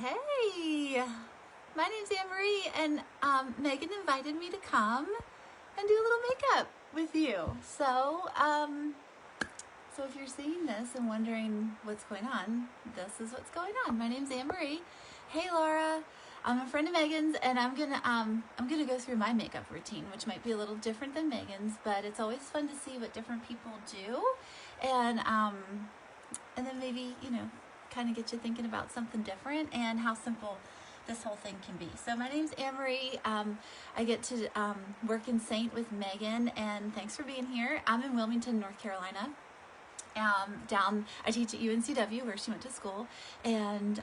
Hey, my name's Anne-Marie, and Megan invited me to come and do a little makeup with you. So if you're seeing this and wondering what's going on, this is what's going on. My name's Anne-Marie. Hey, Laura. I'm a friend of Megan's, and I'm gonna go through my makeup routine, which might be a little different than Megan's, but it's always fun to see what different people do, and then maybe kind of get you thinking about something different and how simple this whole thing can be. So my name's Anne-Marie. I get to work in Saint with Megan, and thanks for being here. I'm in Wilmington, North Carolina. I teach at UNCW, where she went to school, and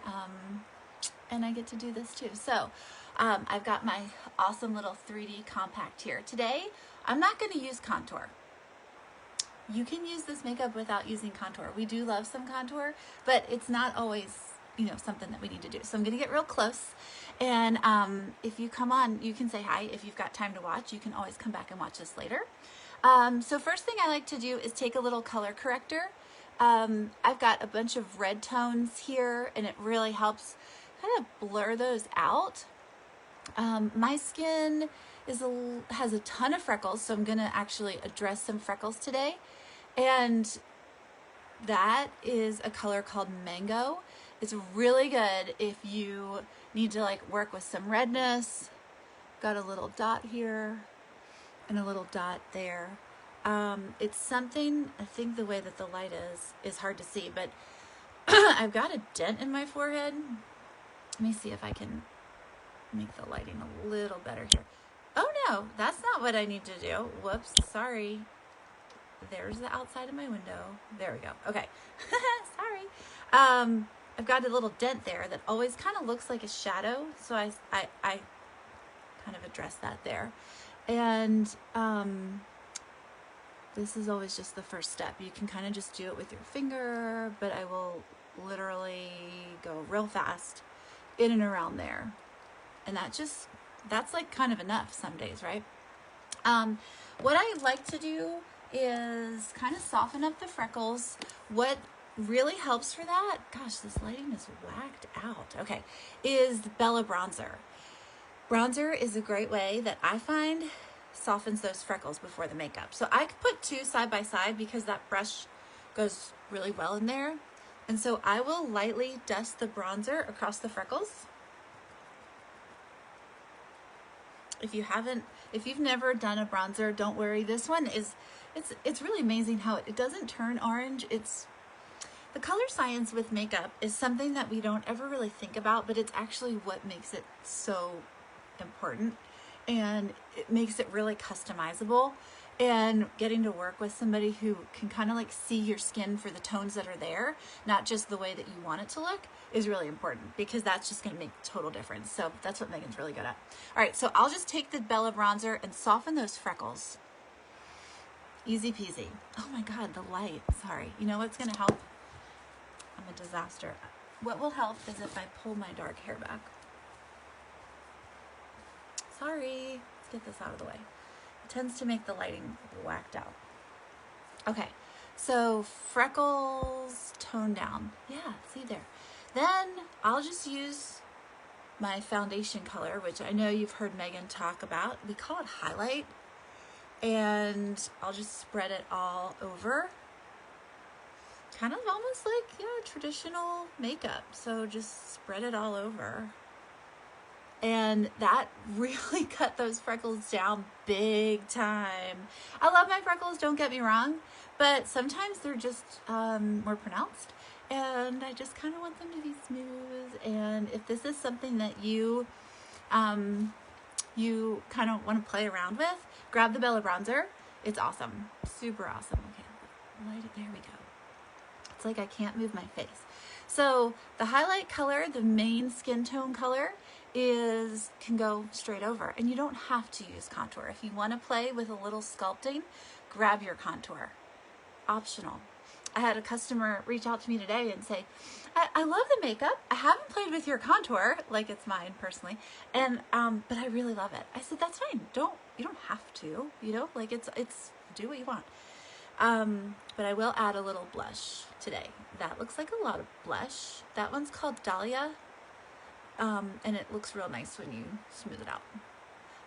I get to do this too. So I've got my awesome little 3D compact here. Today, I'm not going to use contour. You can use this makeup without using contour. We do love some contour, but it's not always, something that we need to do. So I'm going to get real close. And if you come on, you can say hi. If you've got time to watch, you can always come back and watch this later. So first thing I like to do is take a little color corrector. I've got a bunch of red tones here, and it really helps kind of blur those out. My skin has a ton of freckles, so I'm going to actually address some freckles today. And that is a color called Mango. It's really good if you need to work with some redness. Got a little dot here and a little dot there. It's something, I think the way that the light is hard to see, but I've got a dent in my forehead. Let me see if I can make the lighting a little better here. Oh no, that's not what I need to do. Whoops, sorry. There's the outside of my window. There we go. Okay. Sorry. I've got a little dent there that always kind of looks like a shadow. So I kind of address that there. And this is always just the first step. You can kind of just do it with your finger, but I will literally go real fast in and around there. And that's like kind of enough some days, right? What I like to do is kind of soften up the freckles. What really helps for that, gosh, this lighting is whacked out, okay, is the Bella bronzer. Bronzer is a great way that I find softens those freckles before the makeup. So I could put two side by side because that brush goes really well in there. And so I will lightly dust the bronzer across the freckles. If you've never done a bronzer, don't worry. This one it's really amazing how it doesn't turn orange. The color science with makeup is something that we don't ever really think about, but it's actually what makes it so important, and it makes it really customizable. And getting to work with somebody who can kind of see your skin for the tones that are there, not just the way that you want it to look, is really important, because that's just going to make a total difference. So that's what Megan's really good at. All right, so I'll just take the Bella bronzer and soften those freckles. Easy peasy. Oh my God, the light. Sorry. You know what's going to help? I'm a disaster. What will help is if I pull my dark hair back. Sorry. Let's get this out of the way. It tends to make the lighting whacked out. Okay, so freckles, tone down. Yeah, see there. Then I'll just use my foundation color, which I know you've heard Megan talk about. We call it highlight. And I'll just spread it all over. Kind of almost like, traditional makeup. So just spread it all over. And that really cut those freckles down big time. I love my freckles, don't get me wrong, but sometimes they're just more pronounced. And I just kind of want them to be smooth. And if this is something that you kind of want to play around with, grab the Bella bronzer. It's awesome. Super awesome. Okay, light it. There we go. It's like I can't move my face. So the highlight color, the main skin tone color, can go straight over. And you don't have to use contour. If you want to play with a little sculpting, grab your contour. Optional. I had a customer reach out to me today and say, I love the makeup. I haven't played with your contour, like it's mine personally, and but I really love it. I said, that's fine. You don't have to, it's do what you want. But I will add a little blush today. That looks like a lot of blush. That one's called Dahlia. and it looks real nice when you smooth it out.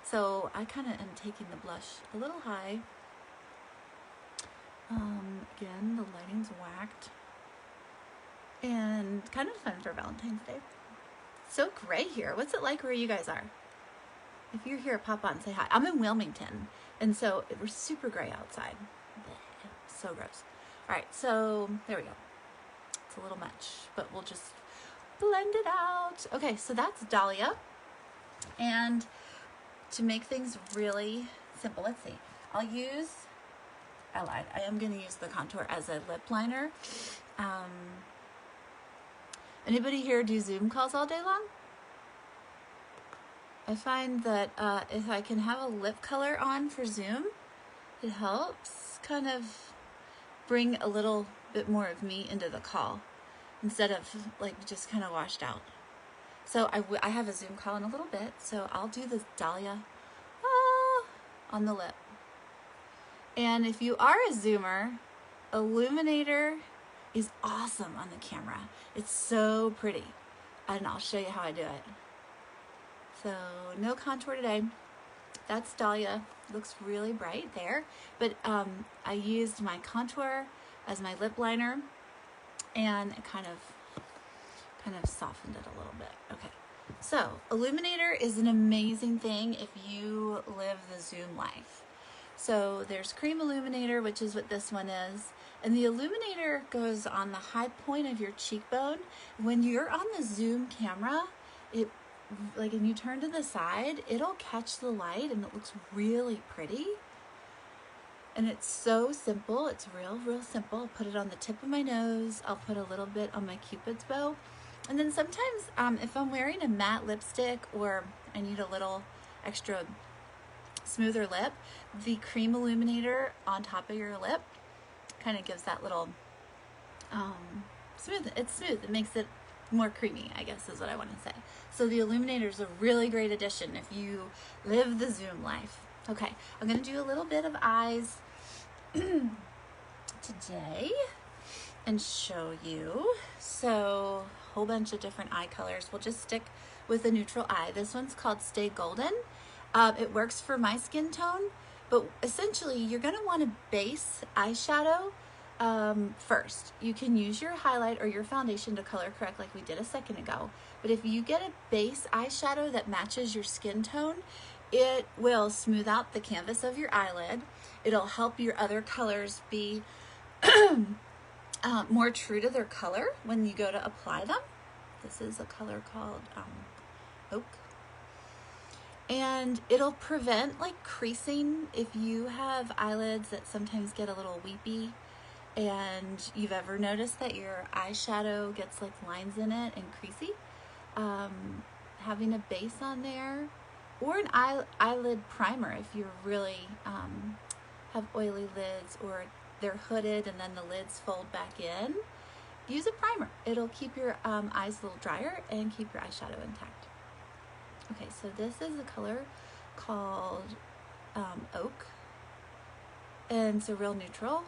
So I kind of am taking the blush a little high. Again, the lighting's whacked. And kind of fun for Valentine's Day. So gray here. What's it like where you guys are? If you're here, pop on and say hi. I'm in Wilmington, and so we're super gray outside. Blech, so gross. All right, so there we go. It's a little much, but we'll just blend it out. Okay, so that's Dahlia. And to make things really simple, let's see. I lied. I am going to use the contour as a lip liner. Anybody here do Zoom calls all day long? I find that if I can have a lip color on for Zoom, it helps kind of bring a little bit more of me into the call instead of like just kind of washed out. So I have a Zoom call in a little bit, so I'll do the Dahlia on the lip. And if you are a Zoomer, Illuminator is awesome on the camera. It's so pretty, and I'll show you how I do it. So no contour today. That's Dahlia. Looks really bright there, but I used my contour as my lip liner, and it kind of softened it a little bit. Okay, so Illuminator is an amazing thing if you live the Zoom life. So there's Cream Illuminator, which is what this one is. And the Illuminator goes on the high point of your cheekbone. When you're on the Zoom camera, and you turn to the side, it'll catch the light and it looks really pretty. And it's so simple. It's real simple. I'll put it on the tip of my nose. I'll put a little bit on my Cupid's bow. And then sometimes if I'm wearing a matte lipstick or I need a little extra smoother lip, the Cream Illuminator on top of your lip kind of gives that little smooth. It's smooth. It makes it more creamy, I guess is what I want to say. So the Illuminator is a really great addition if you live the Zoom life. Okay, I'm going to do a little bit of eyes today and show you. So a whole bunch of different eye colors. We'll just stick with a neutral eye. This one's called Stay Golden. It works for my skin tone, but essentially you're going to want a base eyeshadow first. You can use your highlight or your foundation to color correct like we did a second ago, but if you get a base eyeshadow that matches your skin tone, it will smooth out the canvas of your eyelid. It'll help your other colors be more true to their color when you go to apply them. This is a color called Oak. And it'll prevent like creasing if you have eyelids that sometimes get a little weepy and you've ever noticed that your eyeshadow gets like lines in it and creasy. Having a base on there or an eyelid primer if you really have oily lids or they're hooded and then the lids fold back in, use a primer. It'll keep your eyes a little drier and keep your eyeshadow intact. Okay, so this is a color called Oak, and it's a real neutral.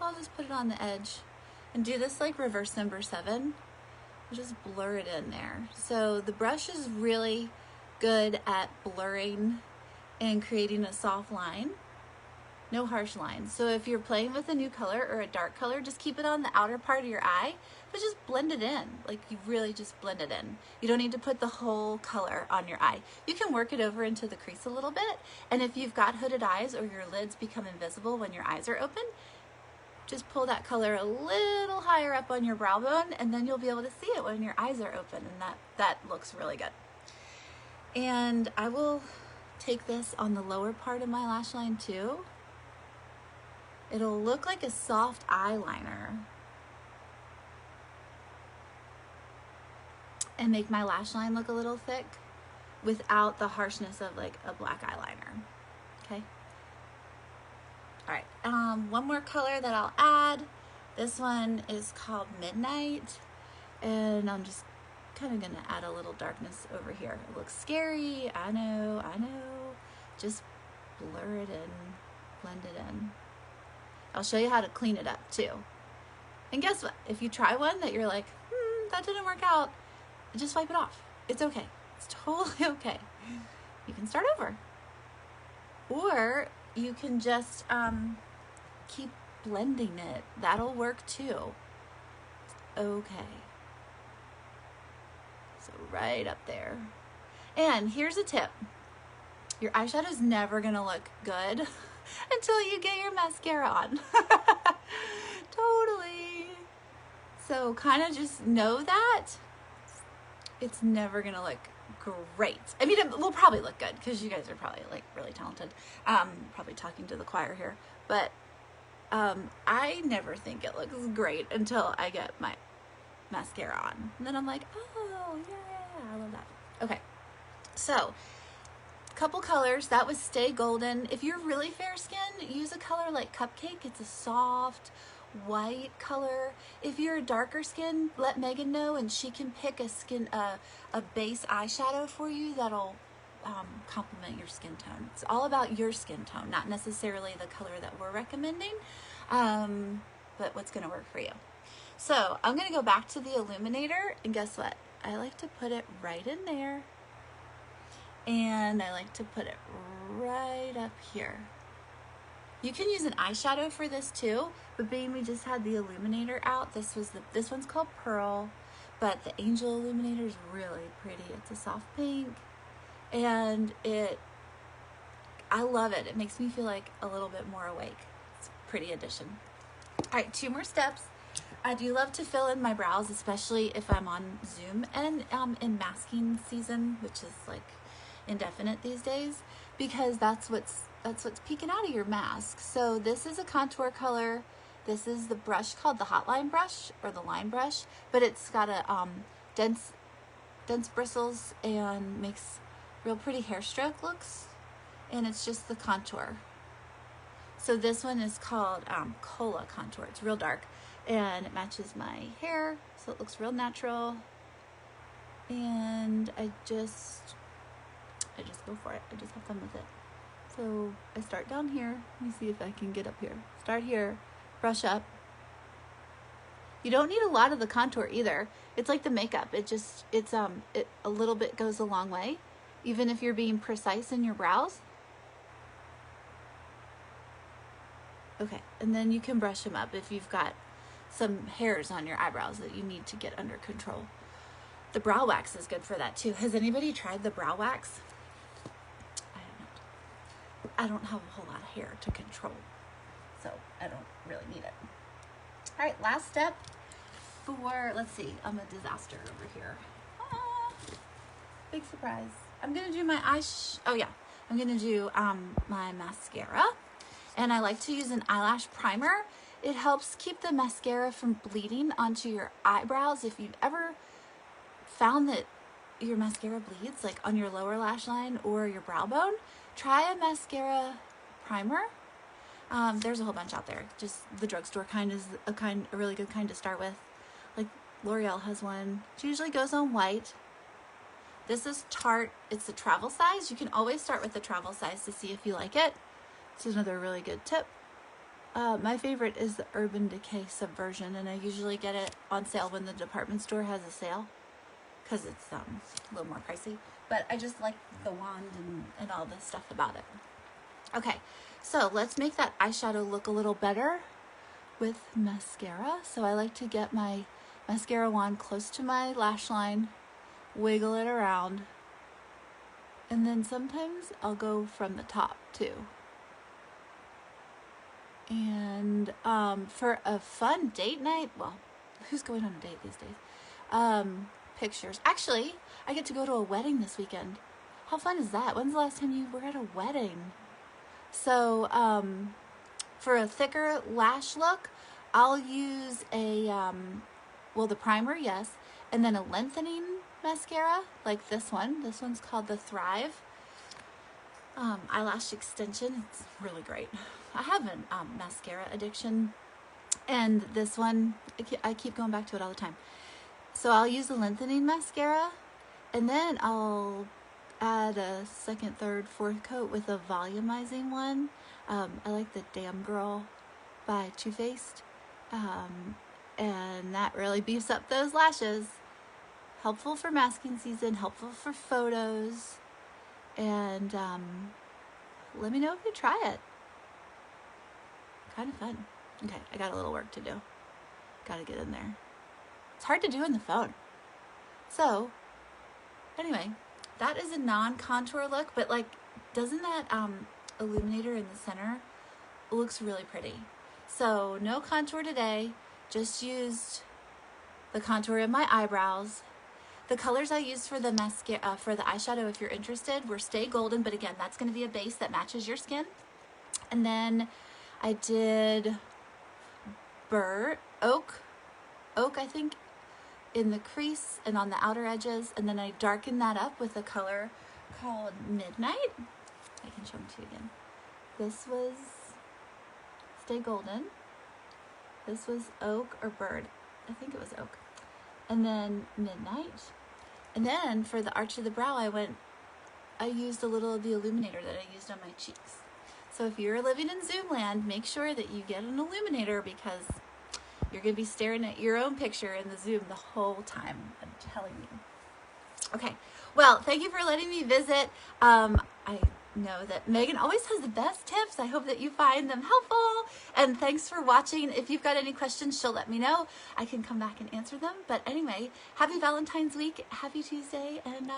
I'll just put it on the edge and do this like reverse number 7. I'll just blur it in there. So the brush is really good at blurring and creating a soft line. No harsh lines. So if you're playing with a new color or a dark color, just keep it on the outer part of your eye, but just blend it in. Like you really just blend it in. You don't need to put the whole color on your eye. You can work it over into the crease a little bit. And if you've got hooded eyes or your lids become invisible when your eyes are open, just pull that color a little higher up on your brow bone and then you'll be able to see it when your eyes are open, and that looks really good. And I will take this on the lower part of my lash line too. It'll look like a soft eyeliner and make my lash line look a little thick without the harshness of like a black eyeliner. Okay. All right. One more color that I'll add. This one is called Midnight, and I'm just kind of gonna add a little darkness over here. It looks scary. I know. Just blur it in, blend it in. I'll show you how to clean it up too. And guess what? If you try one that you're like, that didn't work out, just wipe it off. It's okay. It's totally okay. You can start over. Or you can just keep blending it. That'll work too. Okay. So right up there. And here's a tip. Your eyeshadow's never gonna look good until you get your mascara on. Totally. So kind of just know that it's never gonna look great. I mean, it will probably look good because you guys are probably like really talented. Probably talking to the choir here, but I never think it looks great until I get my mascara on. And then I'm like, oh yeah, I love that. Okay, so couple colors. That was Stay Golden. If you're really fair skinned, use a color like Cupcake. It's a soft white color. If you're darker skin, let Megan know and she can pick a base eyeshadow for you that'll complement your skin tone. It's all about your skin tone, not necessarily the color that we're recommending, but what's going to work for you. So I'm going to go back to the illuminator, and guess what? I like to put it right in there, and I like to put it right up here. You can use an eyeshadow for this too, but being we just had the illuminator out, this one's called Pearl, but the Angel Illuminator is really pretty. It's a soft pink, and I love it. It makes me feel like a little bit more awake. It's a pretty addition. All right, 2 more steps. I do love to fill in my brows, especially if I'm on Zoom and in masking season, which is like indefinite these days, because that's what's peeking out of your mask. So this is a contour color. This is the brush called the Hot Line brush or the line brush, but it's got a dense bristles and makes real pretty hair stroke looks, and it's just the contour. So this one is called Cola Contour. It's real dark and it matches my hair, so it looks real natural. And I just go for it. I just have fun with it. So I start down here. Let me see if I can get up here. Start here, brush up. You don't need a lot of the contour either. It's like the makeup. It a little bit goes a long way, even if you're being precise in your brows. Okay, and then you can brush them up if you've got some hairs on your eyebrows that you need to get under control. The brow wax is good for that too. Has anybody tried the brow wax? I don't have a whole lot of hair to control, so I don't really need it. All right, last step for, let's see, I'm a disaster over here. Big surprise. I'm gonna do my I'm gonna do my mascara, and I like to use an eyelash primer. It helps keep the mascara from bleeding onto your eyebrows. If you've ever found that your mascara bleeds, like on your lower lash line or your brow bone, try a mascara primer. There's a whole bunch out there. Just the drugstore kind is a really good kind to start with. Like L'Oreal has one. It usually goes on white. This is Tarte. It's the travel size. You can always start with the travel size to see if you like it. It's another really good tip. My favorite is the Urban Decay Subversion, and I usually get it on sale when the department store has a sale, because it's a little more pricey, but I just like the wand and all the stuff about it. Okay, so let's make that eyeshadow look a little better with mascara. So I like to get my mascara wand close to my lash line, wiggle it around, and then sometimes I'll go from the top too. And for a fun date night, well, who's going on a date these days? Pictures. Actually, I get to go to a wedding this weekend. How fun is that? When's the last time you were at a wedding? So for a thicker lash look, I'll use the primer, yes, and then a lengthening mascara like this one. This one's called the Thrive eyelash extension. It's really great. I have a mascara addiction, and this one, I keep going back to it all the time. So I'll use a lengthening mascara, and then I'll add a second, third, fourth coat with a volumizing one. I like the Damn Girl by Too Faced, and that really beefs up those lashes. Helpful for masking season, helpful for photos, and let me know if you try it. Kind of fun. Okay, I got a little work to do. Gotta get in there. It's hard to do in the phone. So, anyway, that is a non-contour look, but like, doesn't that illuminator in the center looks really pretty? So, no contour today, just used the contour in my eyebrows. The colors I used for the mascara, for the eyeshadow, if you're interested, were Stay Golden, but again, that's going to be a base that matches your skin. And then I did Oak, I think, in the crease and on the outer edges, and then I darkened that up with a color called Midnight. I can show them to you again. This was Stay Golden. This was Oak or Bird. I think it was Oak. And then Midnight. And then for the arch of the brow, I used a little of the illuminator that I used on my cheeks. So if you're living in Zoom land, make sure that you get an illuminator, because you're going to be staring at your own picture in the Zoom the whole time, I'm telling you. Okay, well, thank you for letting me visit. I know that Megan always has the best tips. I hope that you find them helpful. And thanks for watching. If you've got any questions, she'll let me know. I can come back and answer them. But anyway, happy Valentine's week, happy Tuesday, and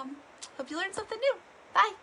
hope you learned something new. Bye.